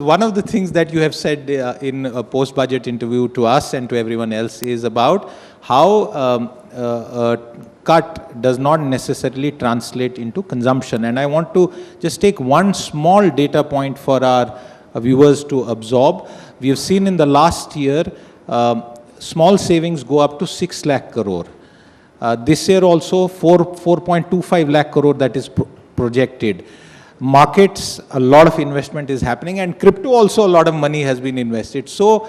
One of the things that you have said in a post-budget interview to us and to everyone else is about how a cut does not necessarily translate into consumption. And I want to just take one small data point for our viewers to absorb. We have seen in the last year, small savings go up to 6 lakh crore. This year also 4.25 lakh crore that is projected. Markets, a lot of investment is happening, and crypto also a lot of money has been invested. So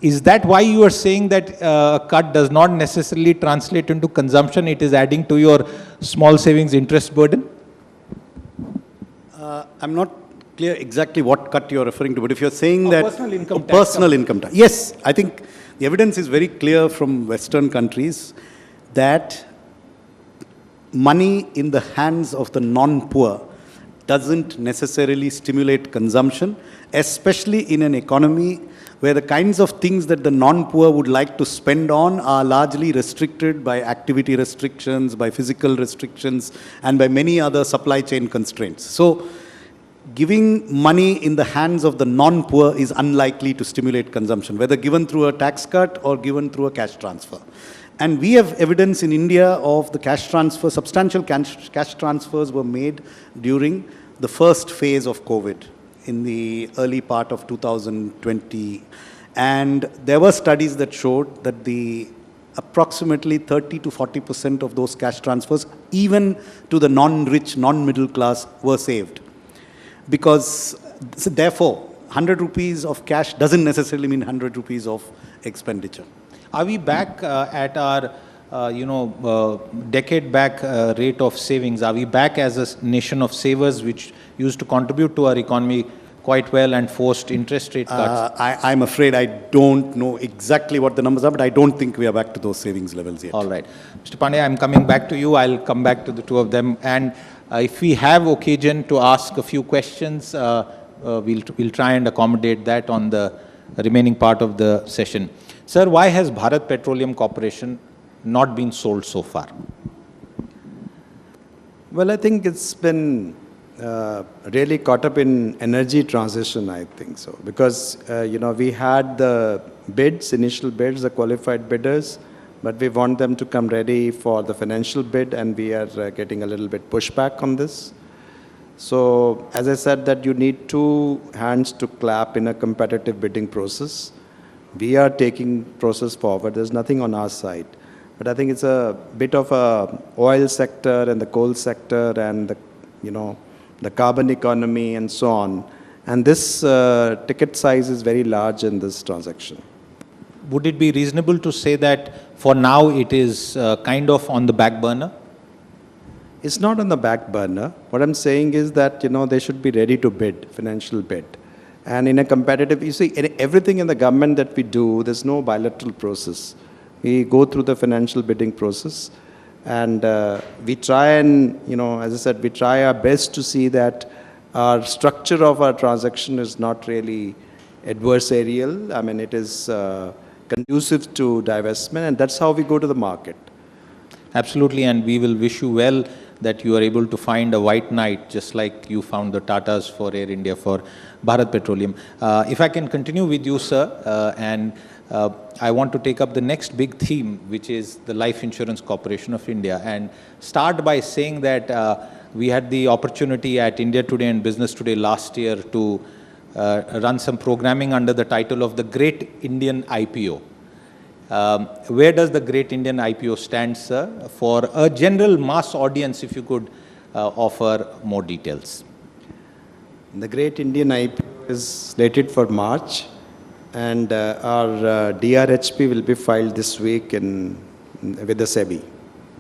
is that why you are saying that a cut does not necessarily translate into consumption? It is adding to your small savings interest burden? I'm not clear exactly what cut you're referring to, but if you're saying that personal income tax. Personal income tax. Yes, I think the evidence is very clear from Western countries that money in the hands of the non-poor doesn't necessarily stimulate consumption, especially in an economy where the kinds of things that the non-poor would like to spend on are largely restricted by activity restrictions, by physical restrictions, and by many other supply chain constraints. So, giving money in the hands of the non-poor is unlikely to stimulate consumption, whether given through a tax cut or given through a cash transfer. And we have evidence in India of the cash transfer, substantial cash transfers were made during the first phase of COVID in the early part of 2020. And there were studies that showed that the approximately 30 to 40% of those cash transfers, even to the non-rich, non-middle class, were saved. Because, so therefore, 100 rupees of cash doesn't necessarily mean 100 rupees of expenditure. Are we back at our, decade back rate of savings? Are we back as a nation of savers which used to contribute to our economy quite well and forced interest rate cuts? I'm afraid I don't know exactly what the numbers are, but I don't think we are back to those savings levels yet. All right. Mr. Pandey, I'm coming back to you. I'll come back to the two of them. And if we have occasion to ask a few questions, we'll try and accommodate that on the remaining part of the session. Sir, why has Bharat Petroleum Corporation not been sold so far? Well, I think it's been really caught up in energy transition, I think so. Because, we had the bids, initial bids, the qualified bidders, but we want them to come ready for the financial bid, and we are getting a little bit pushback on this. So, as I said, that you need two hands to clap in a competitive bidding process. We are taking process forward. There's nothing on our side. But I think it's a bit of a oil sector and the coal sector and the carbon economy and so on. And this ticket size is very large in this transaction. Would it be reasonable to say that for now it is kind of on the back burner? It's not on the back burner. What I'm saying is that, they should be ready to bid, financial bid. And in a competitive, you see, everything in the government that we do, there's no bilateral process. We go through the financial bidding process, and we try and, as I said, we try our best to see that our structure of our transaction is not really adversarial. I mean, it is conducive to divestment, and that's how we go to the market. Absolutely, and we will wish you well that you are able to find a white knight, just like you found the Tatas for Air India, for Bharat Petroleum. If I can continue with you, sir, and I want to take up the next big theme, which is the Life Insurance Corporation of India, and start by saying that we had the opportunity at India Today and Business Today last year to run some programming under the title of the Great Indian IPO. Where does the Great Indian IPO stand, sir? For a general mass audience, if you could offer more details. The Great Indian IPO is slated for March, and our DRHP will be filed this week with the SEBI.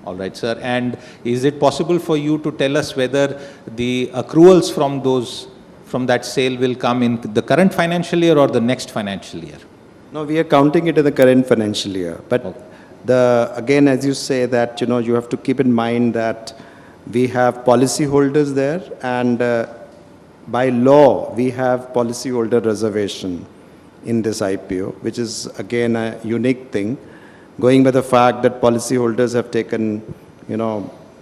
All right, sir. And is it possible for you to tell us whether the accruals from that sale will come in the current financial year or the next financial year? No, we are counting it in the current financial year. But again, as you say that, you have to keep in mind that we have policyholders there, and by law, we have policyholder reservation in this IPO, which is again a unique thing, going by the fact that policyholders have taken,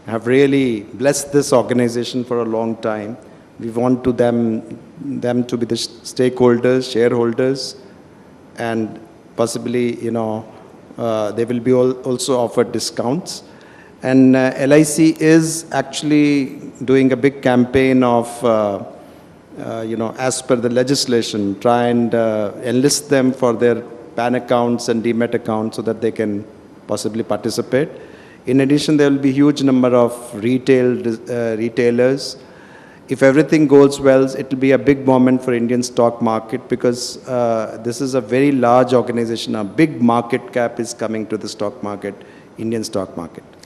have really blessed this organization for a long time. We want to them to be the stakeholders, shareholders, and possibly, they will be also offered discounts. And LIC is actually doing a big campaign of, as per the legislation, try and enlist them for their PAN accounts and demat accounts so that they can possibly participate. In addition, there will be huge number of retailers. If everything goes well, it will be a big moment for Indian stock market, because this is a very large organization. A big market cap is coming to the stock market, Indian stock market.